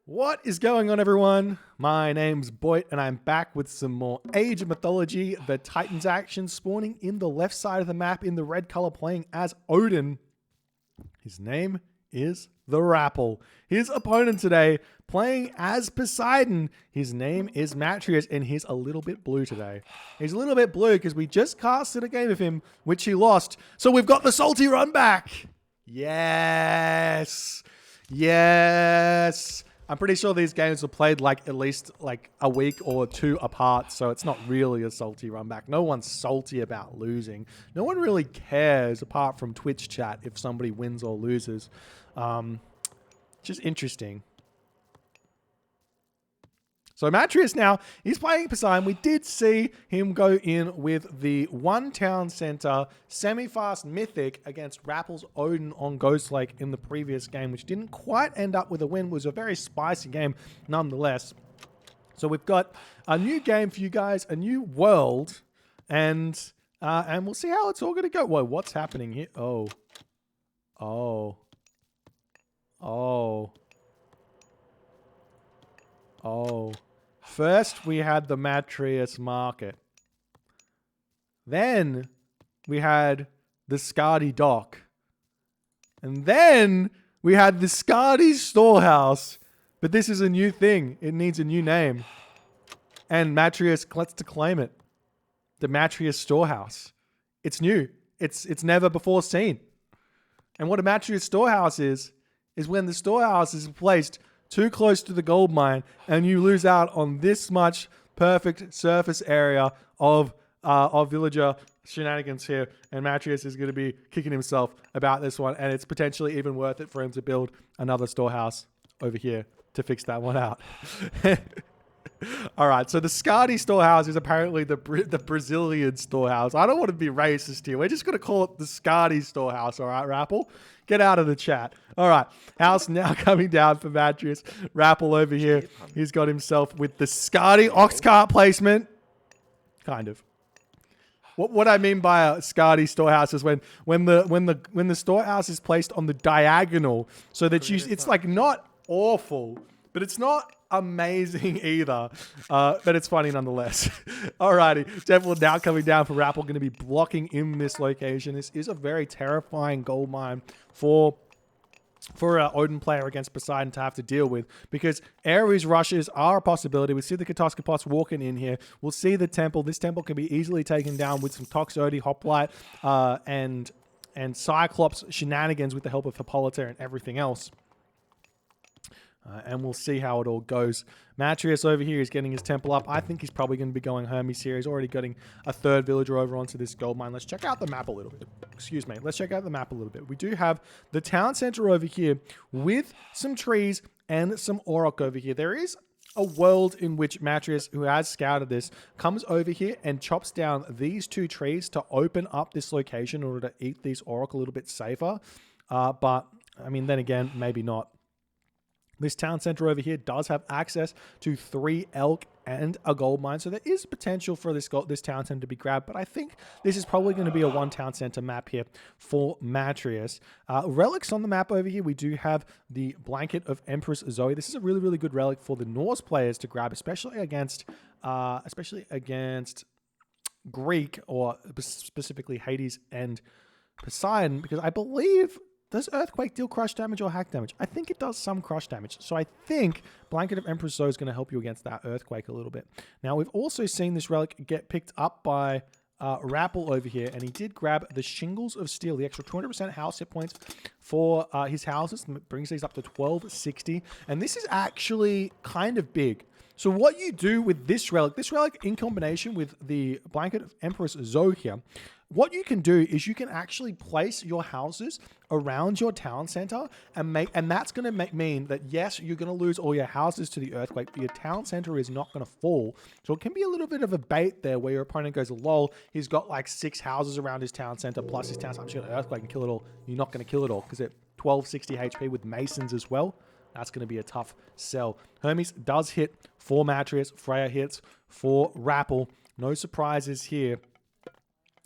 What is going on, everyone? My name's Boit, and I'm back with some more Age of Mythology. The Titans action spawning in the left side of the map in the red color, playing as Odin. His name is the Rapl. His opponent today, playing as Poseidon. His name is Matreiuss, and he's a little bit blue today. He's a little bit blue because we just casted a game of him, which he lost. So we've got the salty run back. Yes. Yes. I'm pretty sure these games were played like at least like a week or two apart, so it's not really a salty run back. No one's salty about losing. No one really cares apart from Twitch chat if somebody wins or loses. Just interesting. So Matreiuss now, he's playing Poseidon. We did see him go in with the one town center semi-fast Mythic against Rapl's Odin on Ghost Lake in the previous game, which didn't quite end up with a win. It was a very spicy game nonetheless. So we've got a new game for you guys, a new world, and we'll see how it's all going to go. Whoa, what's happening here? Oh. First, we had the Matreiuss market. Then, we had the Skadi dock. And then, we had the Skadi storehouse. But this is a new thing. It needs a new name. And Matreiuss lets to claim it. The Matreiuss storehouse. It's new. It's never before seen. And what a Matreiuss storehouse is when the storehouse is placed too close to the gold mine and you lose out on this much perfect surface area of villager shenanigans here. And Matreiuss is going to be kicking himself about this one. And it's potentially even worth it for him to build another storehouse over here to fix that one out. All right, so the Skadi storehouse is apparently the Brazilian storehouse. I don't want to be racist here. We're just going to call it the Skadi storehouse, all right, Rapl? Get out of the chat. All right, house now coming down for Matreiuss. Rapl over here, he's got himself with the Skadi ox cart placement. Kind of. What I mean by a Skadi storehouse is when the storehouse is placed on the diagonal, so that it's like not awful, but it's not amazing either. But it's funny nonetheless. Alrighty, Devil now coming down for Rapl, going to be blocking in this location. This is a very terrifying gold mine for an Odin player against Poseidon to have to deal with, because Ares rushes are a possibility. We see the Katoskopos walking in here. We'll see the temple. This temple can be easily taken down with some Toxote, Hoplite, and Cyclops shenanigans with the help of Hippolyta and everything else. And we'll see how it all goes. Matreiuss over here is getting his temple up. I think he's probably going to be going Hermes here. He's already getting a third villager over onto this gold mine. Let's check out the map a little bit. Excuse me. Let's check out the map a little bit. We do have the town center over here with some trees and some Auroch over here. There is a world in which Matreiuss, who has scouted this, comes over here and chops down these two trees to open up this location in order to eat these Auroch a little bit safer. But, I mean, then again, maybe not. This town center over here does have access to 3 elk and a gold mine, so there is potential for this town center to be grabbed, but I think this is probably going to be a one town center map here for Matreiuss. Relics on the map over here, we do have the Blanket of Empress Zoe. This is a really, really good relic for the Norse players to grab, especially against Greek, or specifically Hades and Poseidon, because I believe... Does Earthquake deal crush damage or hack damage? I think it does some crush damage. So I think Blanket of Empress Zoe is going to help you against that Earthquake a little bit. Now, we've also seen this relic get picked up by Rapl over here, and he did grab the Shingles of Steel, the extra 200% house hit points for his houses. Brings these up to 1260. And this is actually kind of big. So what you do with this relic in combination with the Blanket of Empress Zoe here, what you can do is you can actually place your houses around your town center and that's going to mean that, yes, you're going to lose all your houses to the earthquake, but your town center is not going to fall. So it can be a little bit of a bait there where your opponent goes, lol, he's got like 6 houses around his town center plus his town center. I'm just going to earthquake and kill it all. You're not going to kill it all because at 1260 HP with masons as well. That's going to be a tough sell. Hermes does hit for Matreiuss. Freya hits for Rapl. No surprises here.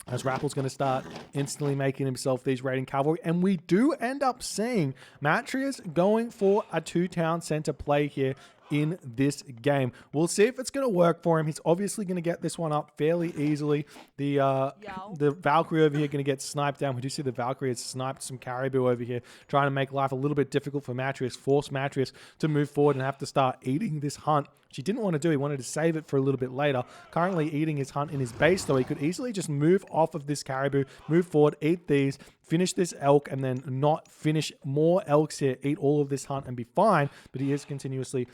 as Rapl's going to start instantly making himself these raiding cavalry. And we do end up seeing Matreiuss going for a 2-town center play here in this game. We'll see if it's going to work for him. He's obviously going to get this one up fairly easily. The Valkyrie over here going to get sniped down. We do see the Valkyrie has sniped some caribou over here, trying to make life a little bit difficult for Matreiuss, force Matreiuss to move forward and have to start eating this hunt, which he didn't want to do. He wanted to save it for a little bit later. Currently eating his hunt in his base, though. He could easily just move off of this caribou, move forward, eat these, finish this elk, and then not finish more elks here, eat all of this hunt and be fine. But he is continuously,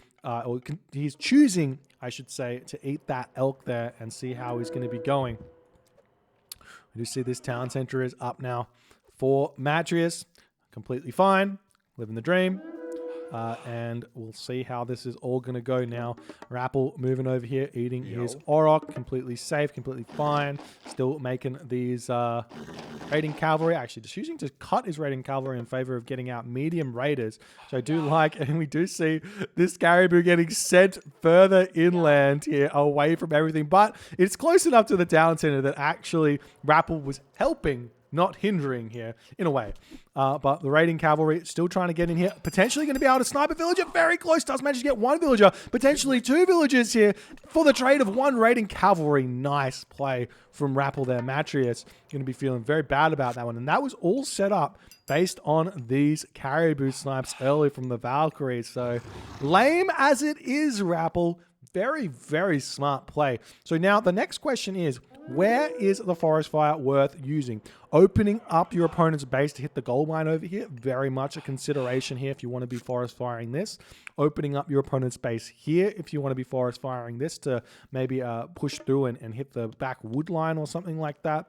he's choosing, I should say, to eat that elk there and see how he's going to be going. We do see this town center is up now for Matreiuss. Completely fine, living the dream. And we'll see how this is all going to go now. Rapl moving over here, eating his Auroch, completely safe, completely fine. Still making these raiding cavalry. Actually, just choosing to cut his raiding cavalry in favor of getting out medium raiders, which I do like. And we do see this caribou getting sent further inland here, away from everything. But it's close enough to the town center that actually Rapl was helping, not hindering here, in a way. But the raiding cavalry still trying to get in here. Potentially going to be able to snipe a villager. Very close. Does manage to get one villager. Potentially 2 villagers here for the trade of 1 raiding cavalry. Nice play from Rapl there. Matreiuss going to be feeling very bad about that one. And that was all set up based on these caribou snipes early from the Valkyrie. So lame as it is, Rapl. Very, very smart play. So now the next question is, where is the forest fire worth using? Opening up your opponent's base to hit the gold mine over here, very much a consideration here if you want to be forest firing this. Opening up your opponent's base here if you want to be forest firing this to maybe push through and hit the back wood line or something like that.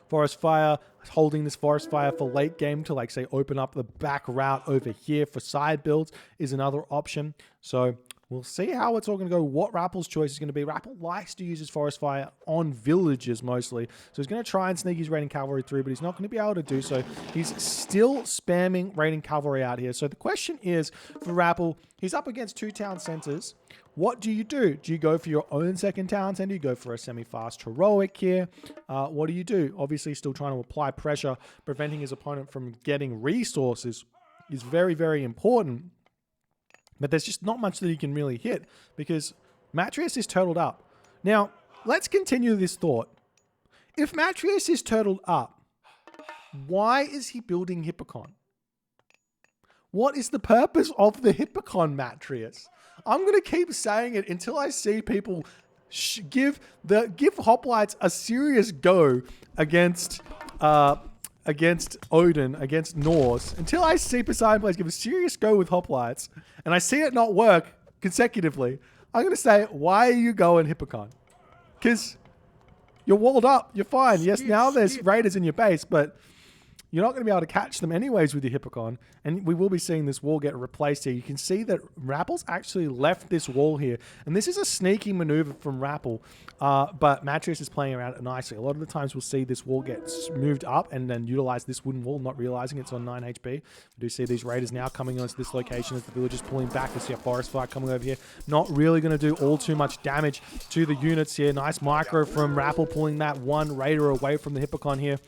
Forest fire, holding this forest fire for late game to, like, say, open up the back route over here for side builds is another option. So we'll see how it's all going to go, what Rapl's choice is going to be. Rapl likes to use his forest fire on villages mostly. So he's going to try and sneak his raiding cavalry through, but he's not going to be able to do so. He's still spamming raiding cavalry out here. So the question is, for Rapl, he's up against 2 town centers. What do you do? Do you go for your own second town center? Do you go for a semi-fast heroic here? What do you do? Obviously still trying to apply pressure, preventing his opponent from getting resources is very, very important. But there's just not much that he can really hit because Matreiuss is turtled up. Now, let's continue this thought. If Matreiuss is turtled up, why is he building Hippocon? What is the purpose of the Hippocon, Matreiuss? I'm going to keep saying it until I see people give Hoplites a serious go against Odin, against Norse, until I see Poseidon players give a serious go with Hoplites, and I see it not work consecutively, I'm going to say, why are you going Hippocon? Because you're walled up, you're fine. Yes, now there's raiders in your base, but you're not going to be able to catch them anyways with your Hippocon, and we will be seeing this wall get replaced here. You can see that Rapl's actually left this wall here, and this is a sneaky maneuver from Rapl, but Matreiuss is playing around it nicely. A lot of the times we'll see this wall get moved up and then utilize this wooden wall, not realizing it's on 9 HP. We do see these raiders now coming onto this location as the villagers pulling back. We see a forest fire coming over here. Not really going to do all too much damage to the units here. Nice micro from Rapl, pulling that one raider away from the Hippocon here,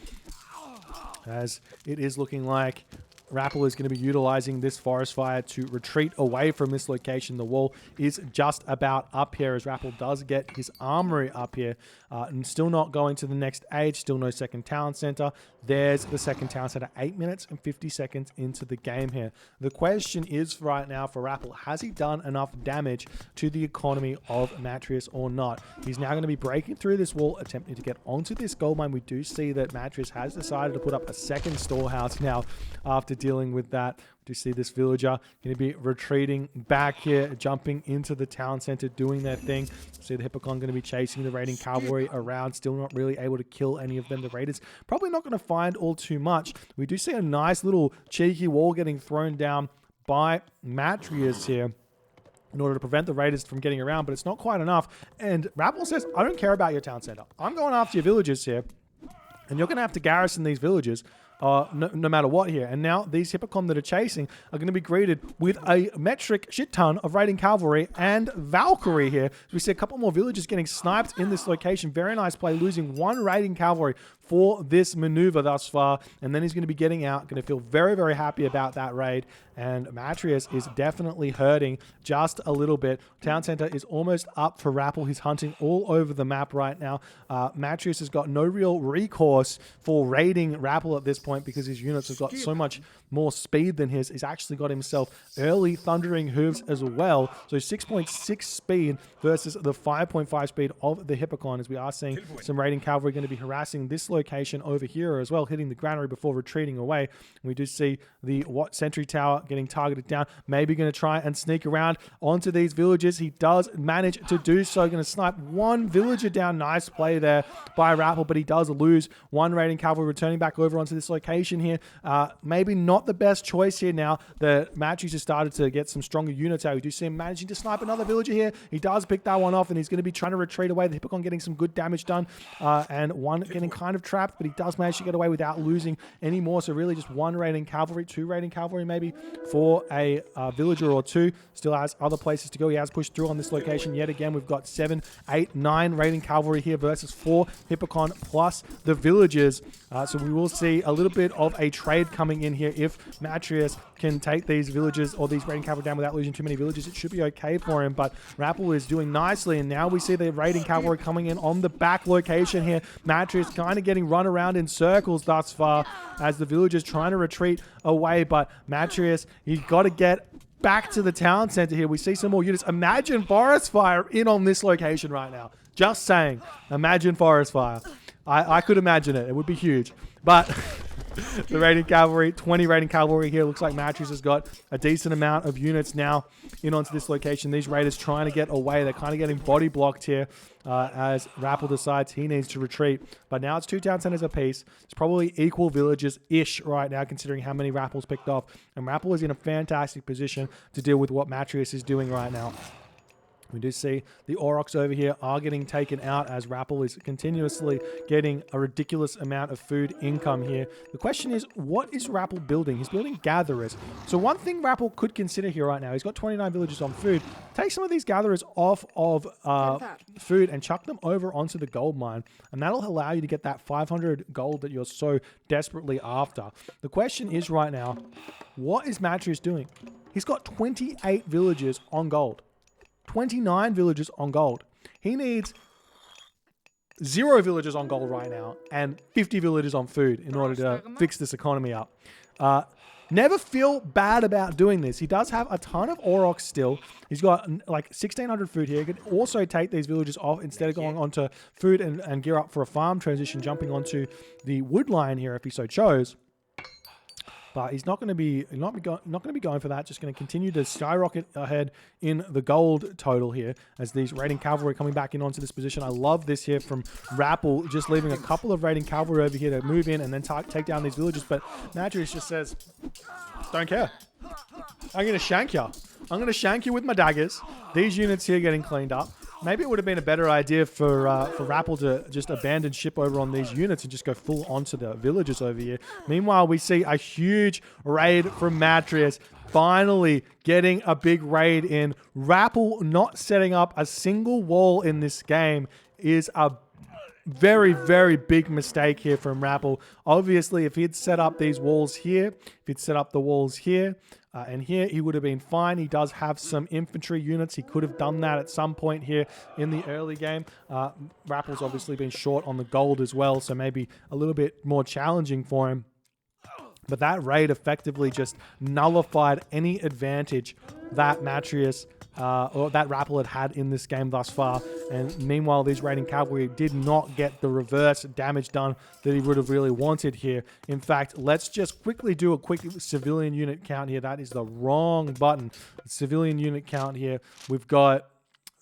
as it is looking like Rapl is going to be utilizing this forest fire to retreat away from this location. The wall is just about up here as Rapl does get his armory up here. And still not going to the next age. Still no second town center. There's the second town center 8 minutes and 50 seconds into the game here. The question is right now for Rapl, has he done enough damage to the economy of Matreiuss or not? He's now going to be breaking through this wall, attempting to get onto this gold mine. We do see that Matreiuss has decided to put up a second storehouse now after dealing with that. We do see this villager going to be retreating back here, jumping into the town center, doing their thing. See the Hippocon going to be chasing the raiding cavalry around, still not really able to kill any of them. The raiders probably not going to find all too much. We do see a nice little cheeky wall getting thrown down by Matreiuss here in order to prevent the raiders from getting around, but it's not quite enough. And Rapl says, I don't care about your town center. I'm going after your villagers here, and you're going to have to garrison these villages. no matter what here. And now these Hippocon that are chasing are going to be greeted with a metric shit ton of raiding cavalry and Valkyrie here. We see a couple more villagers getting sniped in this location. Very nice play, losing one raiding cavalry for this maneuver thus far. And then he's going to be getting out, going to feel very, very happy about that raid. And Matreiuss is definitely hurting just a little bit. Town center is almost up for Rapl. He's hunting all over the map right now. Matreiuss has got no real recourse for raiding Rapl at this point because his units have got so much more speed than his. He's actually got himself early thundering hooves as well. So 6.6 speed versus the 5.5 speed of the Hippocon, as we are seeing some raiding cavalry going to be harassing this location over here as well, hitting the granary before retreating away. And we do see the sentry tower getting targeted down, maybe going to try and sneak around onto these villages. He does manage to do so, going to snipe one villager down. Nice play there by Rapl, but he does lose one raiding cavalry, returning back over onto this location here. Maybe not the best choice here now that Matreiuss has started to get some stronger units out. We do see him managing to snipe another villager here. He does pick that one off, and he's going to be trying to retreat away. The Hippocon getting some good damage done, and one getting kind of trapped, but he does manage to get away without losing any more. So really just one raiding cavalry, two raiding cavalry maybe for a villager or two. Still has other places to go. He has pushed through on this location yet again. We've got 7, 8, 9 raiding cavalry here versus 4 Hippocon plus the villagers. So we will see a little bit of a trade coming in here. If Matreiuss can take these villagers or these raiding cavalry down without losing too many villagers, it should be okay for him. But Rapl is doing nicely, and now we see the raiding cavalry coming in on the back location here. Matreiuss kind of getting run around in circles thus far as the villagers trying to retreat away. But Matreiuss, he's got to get back to the town center here. We see some more units. Imagine forest fire in on this location right now. Just saying. Imagine forest fire. I could imagine it. It would be huge. But the raiding cavalry, 20 raiding cavalry here. Looks like Matreiuss has got a decent amount of units now in onto this location. These raiders trying to get away. They're kind of getting body blocked here as Rapl decides he needs to retreat. But now it's 2 town centers apiece. It's probably equal villages-ish right now, considering how many Rapl's picked off. And Rapl is in a fantastic position to deal with what Matreiuss is doing right now. We do see the Aurochs over here are getting taken out as Rapl is continuously getting a ridiculous amount of food income here. The question is, what is Rapl building? He's building gatherers. So one thing Rapl could consider here right now, he's got 29 villages on food. Take some of these gatherers off of food and chuck them over onto the gold mine. And that'll allow you to get that 500 gold that you're so desperately after. The question is right now, what is Matreiuss doing? He's got 28 villages on gold. 29 villages on gold. He needs 0 villages on gold right now and 50 villages on food in order to fix this economy up. Never feel bad about doing this. He does have a ton of Aurochs still. He's got like 1,600 food here. He could also take these villages off instead of going onto food and gear up for a farm transition, jumping onto the wood line here if he so chose. But he's not going to be going for that. Just going to continue to skyrocket ahead in the gold total here as these raiding cavalry coming back in onto this position. I love this here from Rapl, just leaving a couple of raiding cavalry over here to move in and then take down these villages. But Matreiuss just says, don't care. I'm going to shank you. I'm going to shank you with my daggers. These units here getting cleaned up. Maybe it would have been a better idea for Rapl to just abandon ship over on these units and just go full onto the villages over here. Meanwhile, we see a huge raid from Matreiuss, finally getting a big raid in. Rapl not setting up a single wall in this game is a very, very big mistake here from Rapl. Obviously, if he'd set up these walls here, if he'd set up the walls here, and here, he would have been fine. He does have some infantry units. He could have done that at some point here in the early game. Rapl's obviously been short on the gold as well, so maybe a little bit more challenging for him. But that raid effectively just nullified any advantage that Matreiuss or that Rapl had in this game thus far. And meanwhile, these raiding cavalry did not get the reverse damage done that he would have really wanted here. In fact, let's just quickly do a quick civilian unit count here. That is the wrong button. Civilian unit count here. We've got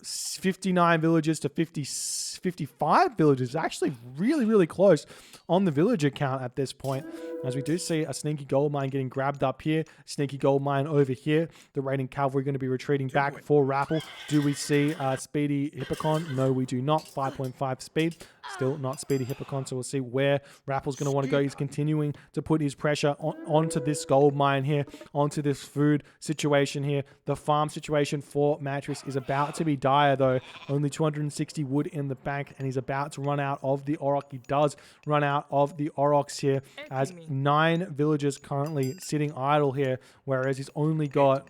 59 villages to 55 villages. Actually really, really close on the villager count at this point. As we do see a sneaky gold mine getting grabbed up here. Sneaky gold mine over here. The raiding cavalry going to be retreating back for Rapl. Do we see Speedy Hippocon? No, we do not. 5.5 speed. Still not Speedy Hippocon, so we'll see where Rappl's going to want to go. He's continuing to put his pressure onto this gold mine here, onto this food situation here. The farm situation for Matreiuss is about to be dire, though. Only 260 wood in the bank, and he's about to run out of the Auroch. He does run out of the Aurochs here, as 9 villagers currently sitting idle here, whereas he's only got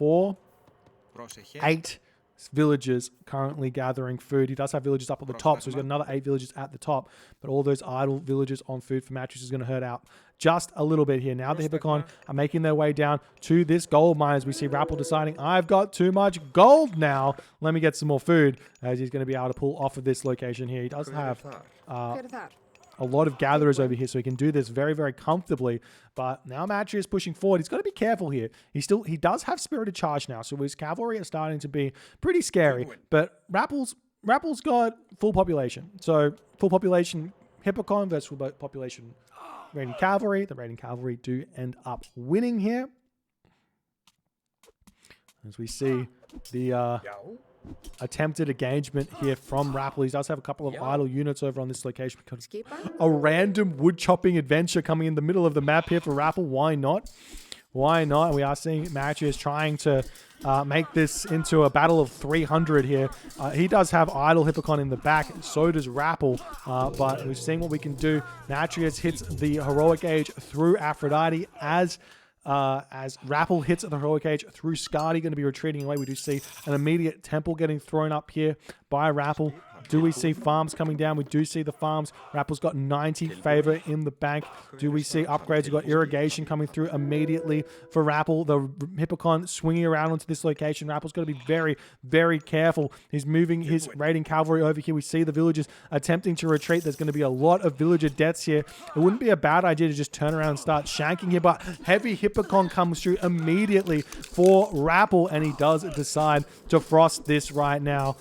8 villagers currently gathering food. He does have villagers up at the top, so he's got another 8 villagers at the top, but all those idle villagers on food for Matreiuss is going to hurt out just a little bit here. Now the Hippocon are making their way down to this gold mine, as we see Rapl deciding, I've got too much gold now, let me get some more food, as he's going to be able to pull off of this location here. He does have a lot of gatherers over here, so he can do this very, very comfortably. But now Matreiuss is pushing forward. He's got to be careful here. He does have Spirited Charge now, so his cavalry are starting to be pretty scary. But Rappl's got full population. So full population Hippocon versus full population Raiding Cavalry. The Raiding Cavalry do end up winning here, as we see the attempted engagement here from Rapl. He does have a couple of idle units over on this location, because a random wood chopping adventure coming in the middle of the map here for Rapl. Why not? Why not? And we are seeing Matreiuss trying to make this into a battle of 300 here. He does have idle Hippocon in the back, so does Rapl, but we're seeing what we can do. Matreiuss hits the heroic age through Aphrodite, as Rapl hits the heroic age through Skadi, going to be retreating away. We do see an immediate temple getting thrown up here by Rapl. Do we see farms coming down? We do see the farms. Rappel's got 90 favor in the bank. Do we see upgrades? We've got irrigation coming through immediately for Rapl. The Hippocon swinging around onto this location. Rappel's got to be very, very careful. He's moving his raiding cavalry over here. We see the villagers attempting to retreat. There's going to be a lot of villager deaths here. It wouldn't be a bad idea to just turn around and start shanking here, but heavy Hippocon comes through immediately for Rapl, and he does decide to frost this right now.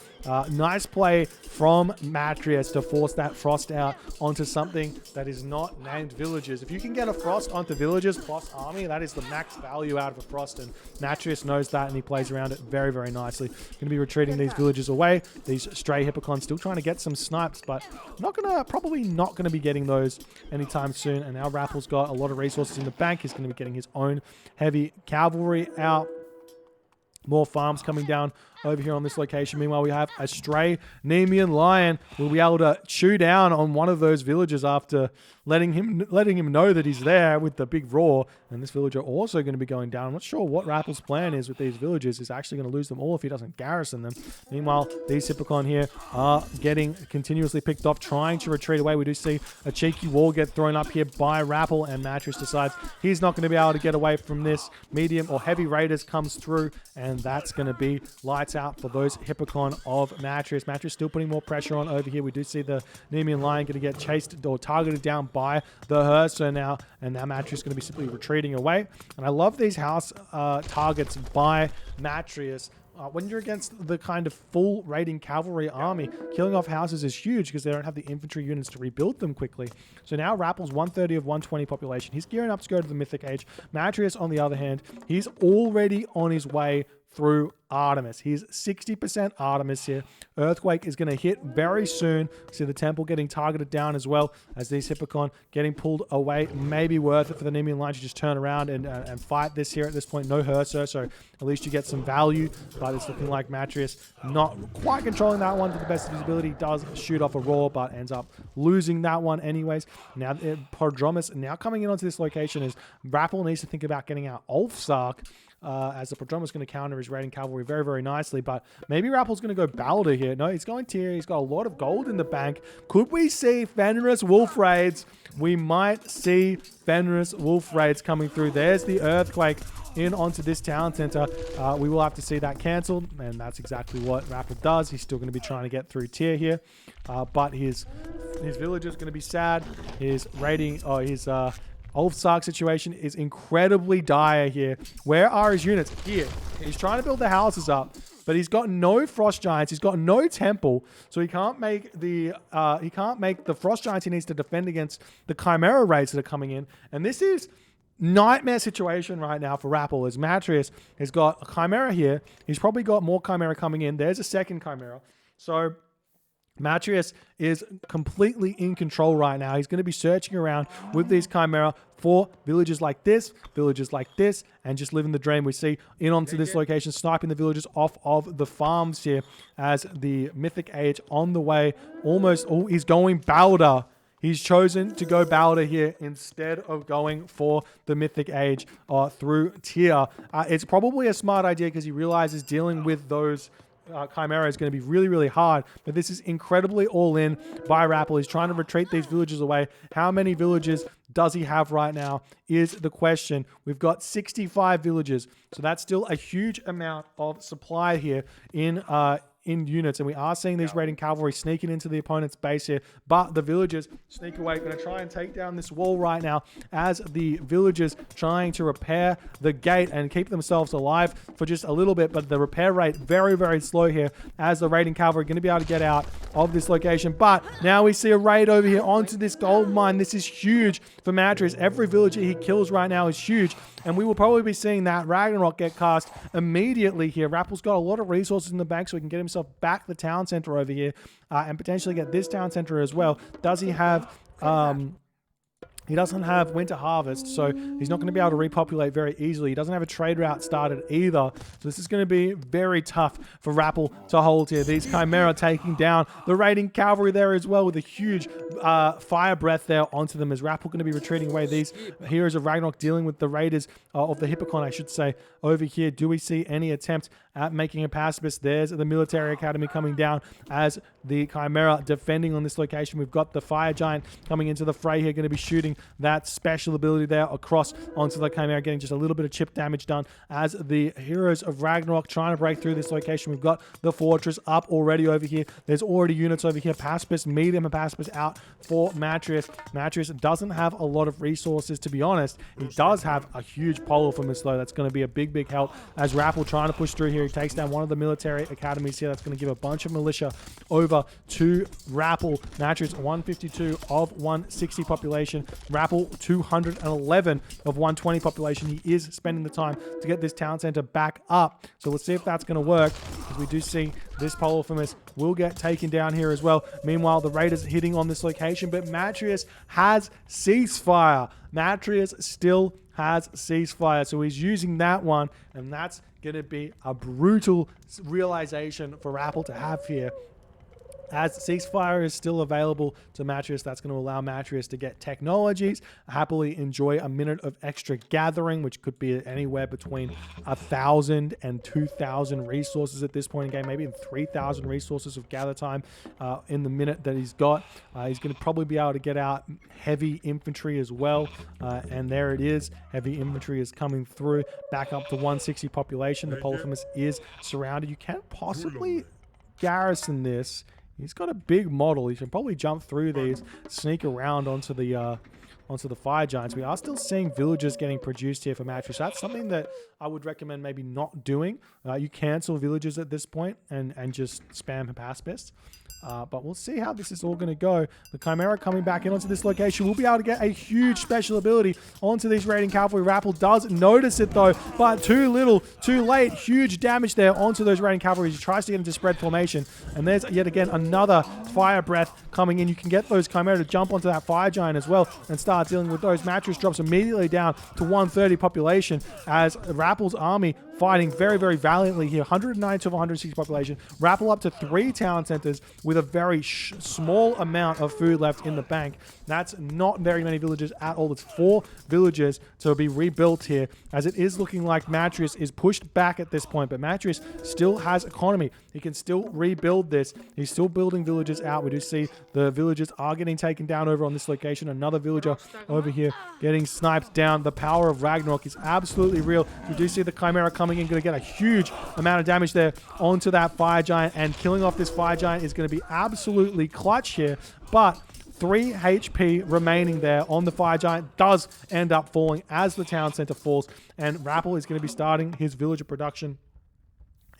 Nice play from Matreiuss to force that frost out onto something that is not named villagers. If you can get a frost onto villagers plus army, that is the max value out of a frost, and Matreiuss knows that, and he plays around it very, very nicely. Going to be retreating these villagers away. These stray Hippocons still trying to get some snipes, but probably not going to be getting those anytime soon. And now Rappel's got a lot of resources in the bank. He's going to be getting his own heavy cavalry out. More farms coming down over here on this location. Meanwhile, we have a stray Nemean lion. We'll be able to chew down on one of those villagers after letting him know that he's there with the big roar. And this villager also going to be going down. I'm not sure what Rappel's plan is with these villagers. He's actually going to lose them all if he doesn't garrison them. Meanwhile, these Hippocon here are getting continuously picked off, trying to retreat away. We do see a cheeky wall get thrown up here by Rapl, and Matreiuss decides he's not going to be able to get away from this. Medium or heavy raiders comes through, and that's going to be lights out for those Hippocon of Matreiuss. Matreiuss still putting more pressure on over here. We do see the Nemean lion going to get chased or targeted down by the Ursa now, and now Matreiuss is going to be simply retreating away. And I love these house targets by Matreiuss. When you're against the kind of full raiding cavalry army, killing off houses is huge because they don't have the infantry units to rebuild them quickly. So now Rappel's 130 of 120 population. He's gearing up to go to the Mythic Age. Matreiuss, on the other hand, he's already on his way through Artemis. He's 60% Artemis here. Earthquake is going to hit very soon. See the temple getting targeted down as well, as these Hippocon getting pulled away. Maybe worth it for the Nemean line to just turn around and fight this here at this point. No Ursa, so at least you get some value, but it's looking like Matreiuss not quite controlling that one to the best of his ability. Does shoot off a roar, but ends up losing that one anyways. Now Prodromus now coming in onto this location is Rapl needs to think about getting out Ulfsark, as the Prodromus is going to counter his raiding cavalry very, very nicely. But maybe Rappel's going to go Balder here. No, he's going Tyr. He's got a lot of gold in the bank. Could we see Fenris Wolf Raids? We might see Fenris Wolf Raids coming through. There's the Earthquake in onto this town center. We will have to see that cancelled, and that's exactly what Rapl does. He's still going to be trying to get through Tyr here, but his villager's going to be sad. His raiding, his Ulfsark situation is incredibly dire here. Where are his units? Here. He's trying to build the houses up, but he's got no frost giants. He's got no temple, so he can't make the frost giants he needs to defend against the Chimera raids that are coming in. And this is nightmare situation right now for Rapl, as Matreiuss has got a Chimera here. He's probably got more Chimera coming in. There's a second Chimera. So Matreiuss is completely in control right now. He's going to be searching around with these Chimera for villages like this, and just living the dream. We see in onto this location, sniping the villagers off of the farms here as the Mythic Age on the way. Almost, oh, he's going Balder. He's chosen to go Balder here instead of going for the Mythic Age through tier. It's probably a smart idea because he realizes dealing with those Chimera is going to be really, really hard, but this is incredibly all in by Rapl. He's trying to retreat these villages away. How many villages does he have right now is the question. We've got 65 villages, so that's still a huge amount of supply here in units, and we are seeing these raiding cavalry sneaking into the opponent's base here, but the villagers sneak away. Going to try and take down this wall right now as the villagers trying to repair the gate and keep themselves alive for just a little bit, but the repair rate very, very slow here as the raiding cavalry are going to be able to get out of this location. But now we see a raid over here onto this gold mine. This is huge for Matreiuss. Every villager he kills right now is huge, and we will probably be seeing that Ragnarok get cast immediately here. Rapl's got a lot of resources in the bank, so he can get himself back the town center over here and potentially get this town center as well. Does he have he doesn't have winter harvest, so he's not going to be able to repopulate very easily. He doesn't have a trade route started either, so this is going to be very tough for Rapl to hold here. These Chimera taking down the raiding cavalry there as well with a huge fire breath there onto them as Rapl going to be retreating away. These heroes of Ragnarok dealing with the raiders of the Hippocon, I should say, over here. Do we see any attempt at making a pacifist? There's the military academy coming down as the Chimera defending on this location. We've got the fire giant coming into the fray here, going to be shooting that special ability there across onto the Chimera, getting just a little bit of chip damage done as the heroes of Ragnarok trying to break through this location. We've got the fortress up already over here. There's already units over here. Pacifist, medium and pacifist out for Matreiuss. Matreiuss doesn't have a lot of resources, to be honest. He does have a huge pole from this though. That's going to be a big, big help as Rapl trying to push through here. He takes down one of the military academies here. That's going to give a bunch of militia over to Rapl. Matreiuss 152 of 160 population. Rapl 211 of 120 population. He is spending the time to get this town center back up. So let's see if that's going to work, because we do see this Polyphemus will get taken down here as well. Meanwhile, the raiders hitting on this location, but Matreiuss has ceasefire. Matreiuss still has ceasefire, so he's using that one, and that's going to be a brutal realization for Rapl to have here. As ceasefire is still available to Matreiuss, that's going to allow Matreiuss to get technologies, happily enjoy a minute of extra gathering, which could be anywhere between 1,000 and 2,000 resources at this point in game, maybe 3,000 resources of gather time in the minute that he's got. He's going to probably be able to get out heavy infantry as well, and there it is. Heavy infantry is coming through, back up to 160 population. The Polyphemus is surrounded. You can't possibly garrison this. He's got a big model. He should probably jump through these, sneak around onto the fire giants. We are still seeing villagers getting produced here for Matreiuss. That's something that I would recommend maybe not doing. You cancel villagers at this point and just spam pacifists. But we'll see how this is all going to go. The Chimera coming back in onto this location. We'll be able to get a huge special ability onto these raiding cavalry. Rapl does notice it though, but too little, too late. Huge damage there onto those raiding cavalry. He tries to get into spread formation, and there's yet again another fire breath coming in. You can get those Chimera to jump onto that fire giant as well and start dealing with those. Matreiuss drops immediately down to 130 population as Rapl's army fighting very, very valiantly here. 192 of 160 population. Rapl up to 3 town centers with a very small amount of food left in the bank. That's not very many villages at all. It's 4 villages to be rebuilt here, as it is looking like Matreiuss is pushed back at this point, but Matreiuss still has economy. He can still rebuild this. He's still building villages out. We do see the villagers are getting taken down over on this location. Another villager over here getting sniped down. The power of Ragnarok is absolutely real. We do see the Chimera coming in, going to get a huge amount of damage there onto that fire giant, and killing off this fire giant is going to be absolutely clutch here, but 3 HP remaining there on the fire giant does end up falling as the town center falls, and Rapl is going to be starting his villager production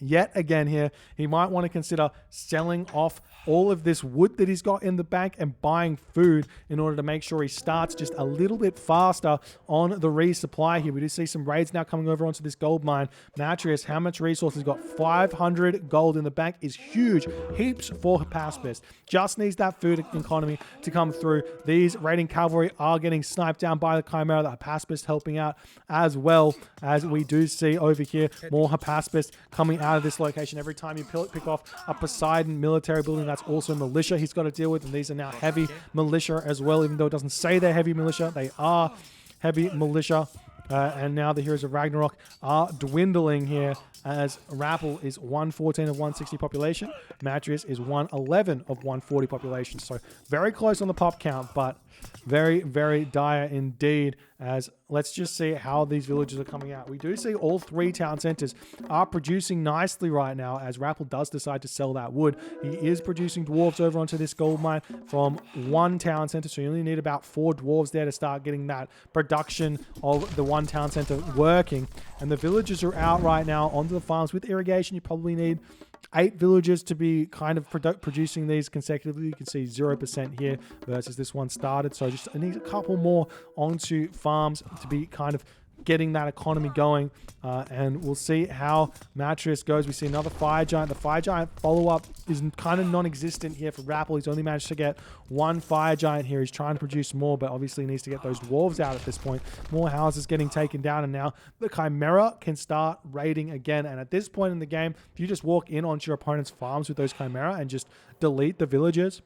yet again here. He might want to consider selling off all of this wood that he's got in the bank and buying food in order to make sure he starts just a little bit faster on the resupply here. We do see some raids now coming over onto this gold mine. Matreiuss, how much resources he's got? 500 gold in the bank is huge. Heaps for Hypaspis. Just needs that food economy to come through. These raiding cavalry are getting sniped down by the Chimera. The Hypaspis helping out as well, as we do see over here more Hypaspis coming out of this location. Every time you pick off a Poseidon military building, that's also militia he's got to deal with, and these are now heavy militia as well, even though it doesn't say they're heavy militia. They are heavy militia. And now the heroes of Ragnarok are dwindling here, as Rapl is 114 of 160 population. Matreiuss is 111 of 140 population. So very close on the pop count, but very, very dire indeed. As let's just see how these villages are coming out. We do see all 3 town centers are producing nicely right now, as Rapl does decide to sell that wood. He is producing dwarves over onto this gold mine from 1 town center, so you only need about 4 dwarves there to start getting that production of the 1 town center working. And the villagers are out right now onto the farms with irrigation. You probably need 8 villages to be kind of producing these consecutively. You can see 0% here versus this one started. So just needs a couple more onto farms to be kind of getting that economy going, and we'll see how Matreiuss goes. We see another fire giant. The fire giant follow-up is kind of non-existent here for Rapl. He's only managed to get 1 fire giant here. He's trying to produce more, but obviously needs to get those dwarves out at this point. More houses getting taken down, and now the Chimera can start raiding again. And at this point in the game, if you just walk in onto your opponent's farms with those Chimera and just delete the villagers,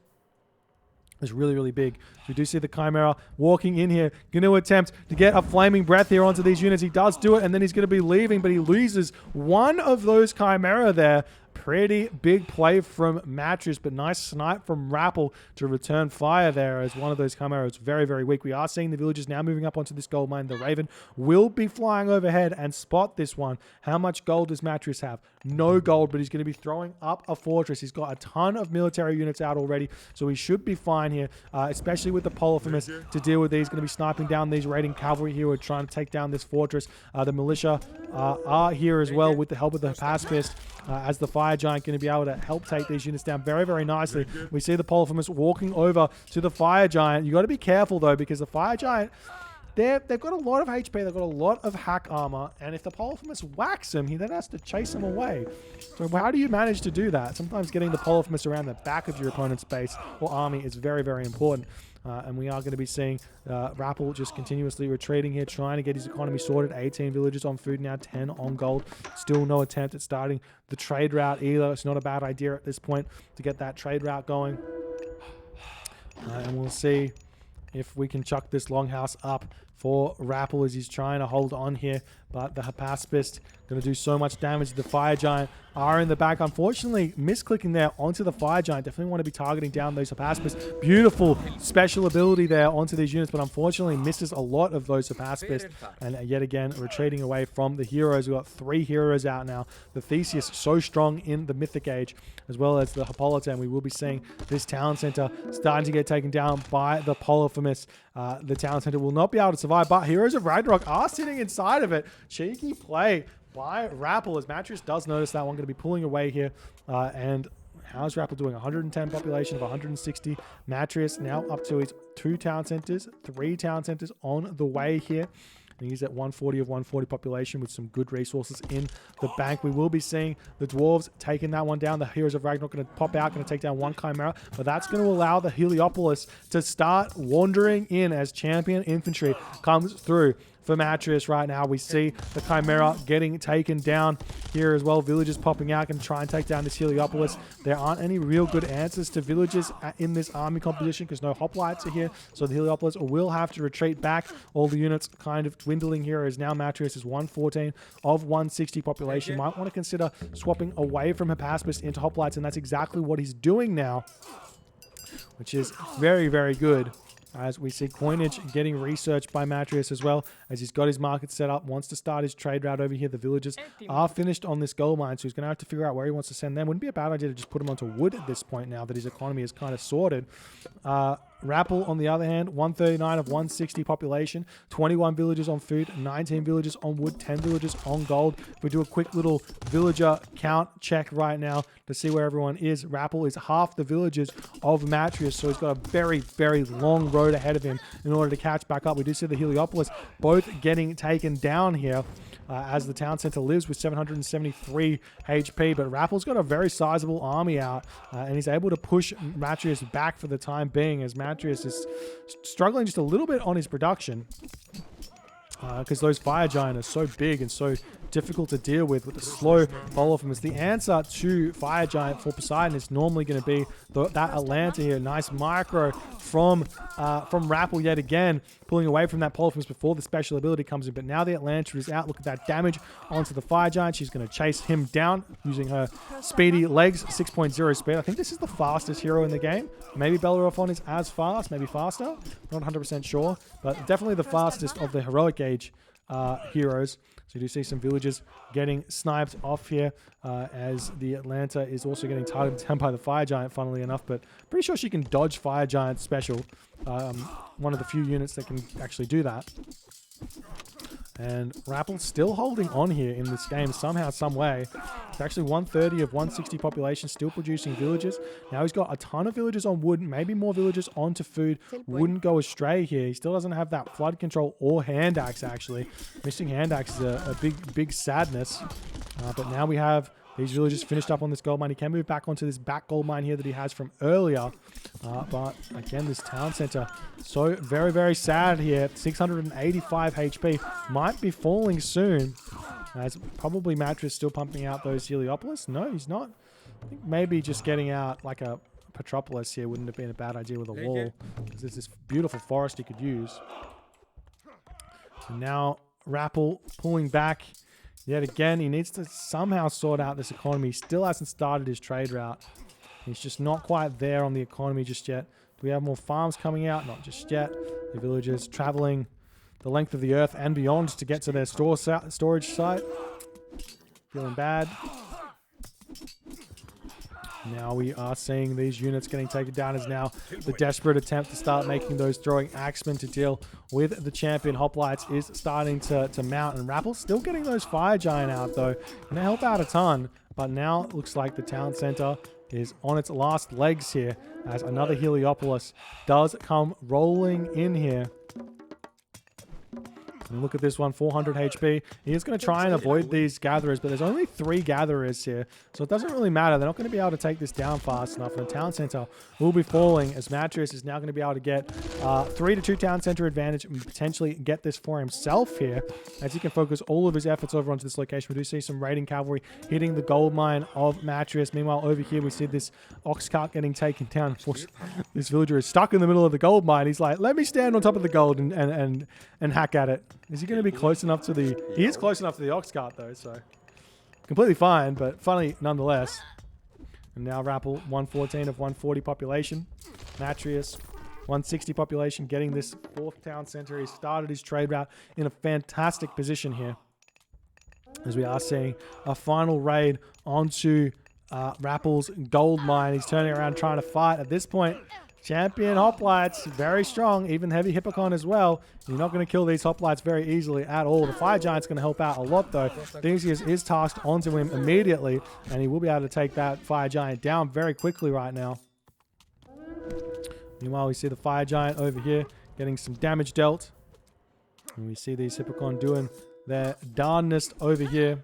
is really, really big. So we do see the Chimera walking in here, going to attempt to get a flaming breath here onto these units. He does do it, and then he's going to be leaving, but he loses one of those Chimera there. Pretty big play from Matreiuss, but nice snipe from Rapl to return fire there, as one of those Chimera is very, very weak. We are seeing the villagers now moving up onto this gold mine. The Raven will be flying overhead and spot this one. How much gold does Matreiuss have? No gold, but he's going to be throwing up a fortress. He's got a ton of military units out already, so he should be fine here, especially with the Polyphemus to deal with these. Going to be sniping down these raiding cavalry here who are trying to take down this fortress. The militia are here as well with the help of the Hypaspis, as the fire giant going to be able to help take these units down very, very nicely. We see the Polyphemus walking over to the fire giant. You got to be careful though, because the fire giant, they've got a lot of HP, they've got a lot of hack armor, and if the Polyphemus whacks him, he then has to chase him away. So how do you manage to do that? Sometimes getting the Polyphemus around the back of your opponent's base or army is very, very important. And we are going to be seeing Rapl just continuously retreating here, trying to get his economy sorted. 18 villages on food now, 10 on gold. Still no attempt at starting the trade route either. It's not a bad idea at this point to get that trade route going. And we'll see if we can chuck this longhouse up for Rapl as he's trying to hold on here. But the Hypaspis going to do so much damage. The fire giant are in the back. Unfortunately, misclicking there onto the fire giant. Definitely want to be targeting down those Hypaspis. Beautiful special ability there onto these units, but unfortunately misses a lot of those Hypaspis. And yet again, retreating away from the heroes. We've got 3 heroes out now. The Theseus, so strong in the Mythic Age, as well as the Hippolyta. We will be seeing this town center starting to get taken down by the Polyphemus. The town center will not be able to survive, but heroes of Ragnarok are sitting inside of it. Cheeky play by Rapl, as Matreiuss does notice that one. Going to be pulling away here. And how's Rapl doing? 110 population of 160. Matreiuss now up to his 2 town centers, 3 town centers on the way here. And he's at 140 of 140 population with some good resources in the bank. We will be seeing the dwarves taking that one down. The heroes of Ragnarok going to pop out, going to take down 1 Chimera. But that's going to allow the Heliopolis to start wandering in as champion infantry comes through. For Matreiuss right now, we see the Chimera getting taken down here as well. Villagers popping out, going to try and take down this Heliopolis. There aren't any real good answers to villagers in this army composition because no hoplites are here. So the Heliopolis will have to retreat back. All the units kind of dwindling here as now Matreiuss is 114 of 160 population. Might want to consider swapping away from Hypaspis into hoplites, and that's exactly what he's doing now, which is very, very good. As we see coinage getting researched by Matreiuss as well, as he's got his market set up, wants to start his trade route over here. The villagers are finished on this gold mine, so he's going to have to figure out where he wants to send them. Wouldn't be a bad idea to just put him onto wood at this point now that his economy is kind of sorted. Rapl, on the other hand, 139 of 160 population, 21 villagers on food, 19 villagers on wood, 10 villagers on gold. If we do a quick little villager count check right now to see where everyone is, Rapl is half the villagers of Matreiuss, so he's got a very, very long road ahead of him in order to catch back up. We do see the Heliopolis both getting taken down here. As the town center lives with 773 HP, but Rapl's got a very sizable army out, and he's able to push Matreiuss back for the time being, as Matreiuss is struggling just a little bit on his production, because those fire giants are so big and so difficult to deal with the slow follow from us. The answer to fire giant for Poseidon is normally going to be that Atlanta here. Nice micro from Rapl yet again, pulling away from that Polyphemus before the special ability comes in. But now the Atlanta is out. Look at that damage onto the fire giant. She's going to chase him down using her speedy legs, 6.0 speed. I think this is the fastest hero in the game. Maybe Bellerophon is as fast, maybe faster. Not 100% sure, but definitely the fastest of the heroic age heroes. So you do see some villagers getting sniped off here, as the Atlanta is also getting targeted down by the fire giant, funnily enough, but pretty sure she can dodge fire giant special. One of the few units that can actually do that. And Rapl still holding on here in this game somehow, some way. It's actually 130 of 160 population, still producing villagers. Now he's got a ton of villagers on wood, maybe more villagers onto food. Wouldn't go astray here. He still doesn't have that flood control or hand axe, actually. Missing hand axe is a big sadness. But now we have these villagers finished up on this gold mine. He can move back onto this back gold mine here that he has from earlier. But again, this town center, so very, very sad here. 685 HP. Might be falling soon. As probably Matreiuss still pumping out those Heliopolis. No, he's not. I think maybe just getting out like a Petropolis here wouldn't have been a bad idea with a wall, because there's this beautiful forest he could use. And now Rapl pulling back. Yet again, he needs to somehow sort out this economy. He still hasn't started his trade route. He's just not quite there on the economy just yet. Do we have more farms coming out? Not just yet. The villagers traveling the length of the earth and beyond to get to their storage site. Feeling bad. Now we are seeing these units getting taken down, as now the desperate attempt to start making those throwing axemen to deal with the champion hoplites is starting to mount. And Rapl still getting those fire giant out though. Gonna help out a ton, but now it looks like the town center is on its last legs here, as another Heliopolis does come rolling in here. And look at this one, 400 HP. He is going to try and avoid these gatherers, but there's only 3 gatherers here, so it doesn't really matter. They're not going to be able to take this down fast enough. And the town center will be falling, as Matreiuss is now going to be able to get 3-2 town center advantage and potentially get this for himself here, as he can focus all of his efforts over onto this location. We do see some raiding cavalry hitting the gold mine of Matreiuss. Meanwhile, over here we see this ox cart getting taken down. This villager is stuck in the middle of the gold mine. He's like, let me stand on top of the gold and hack at it. Is he going to be close enough to the... He is close enough to the ox cart though, so completely fine, but funny nonetheless. And now Rapl, 114 of 140 population. Matreiuss, 160 population, getting this 4th town center. He started his trade route in a fantastic position here, as we are seeing a final raid onto Rapl's gold mine. He's turning around trying to fight. At this point, champion hoplites, very strong, even heavy hippocon as well. You're not going to kill these hoplites very easily at all. The fire giant's going to help out a lot though. Theseus is tasked onto him immediately, and he will be able to take that fire giant down very quickly right now. Meanwhile, we see the fire giant over here getting some damage dealt. And we see these hippocon doing their darnest over here.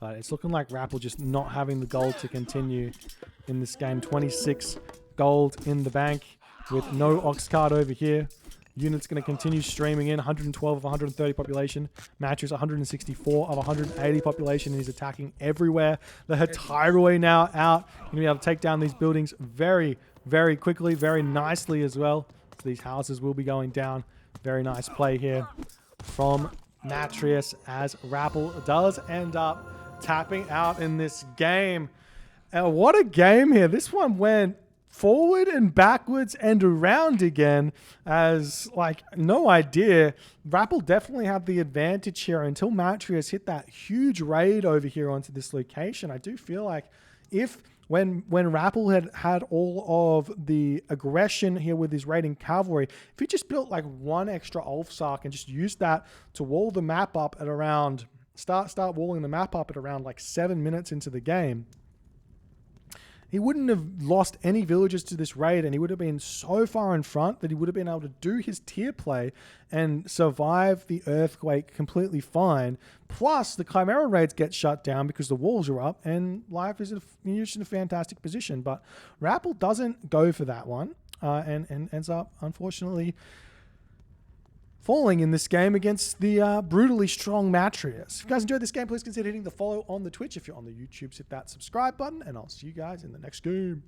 But it's looking like Rapl just not having the gold to continue in this game. 26 gold in the bank with no ox cart over here. Unit's going to continue streaming in. 112 of 130 population. Matreiuss 164 of 180 population. And he's attacking everywhere. The Hatiroi now out. Going to be able to take down these buildings very, very quickly, very nicely as well. So these houses will be going down. Very nice play here from Matreiuss, as Rapl does end up tapping out in this game. And what a game here. This one went forward and backwards and around again, as like no idea. Rapl definitely had the advantage here until Matreiuss hit that huge raid over here onto this location. I do feel like if when Rapl had all of the aggression here with his raiding cavalry, if he just built like one extra Ulfsark and just used that to wall the map up at around start walling the map up at around like 7 minutes into the game, he wouldn't have lost any villages to this raid, and he would have been so far in front that he would have been able to do his tier play and survive the earthquake completely fine. Plus, the Chimera raids get shut down because the walls are up, and life is in a fantastic position. But Rapl doesn't go for that one, and ends up, unfortunately, falling in this game against the brutally strong Matreiuss. If you guys enjoyed this game, please consider hitting the follow on the Twitch. If you're on the YouTubes, hit that subscribe button, and I'll see you guys in the next game.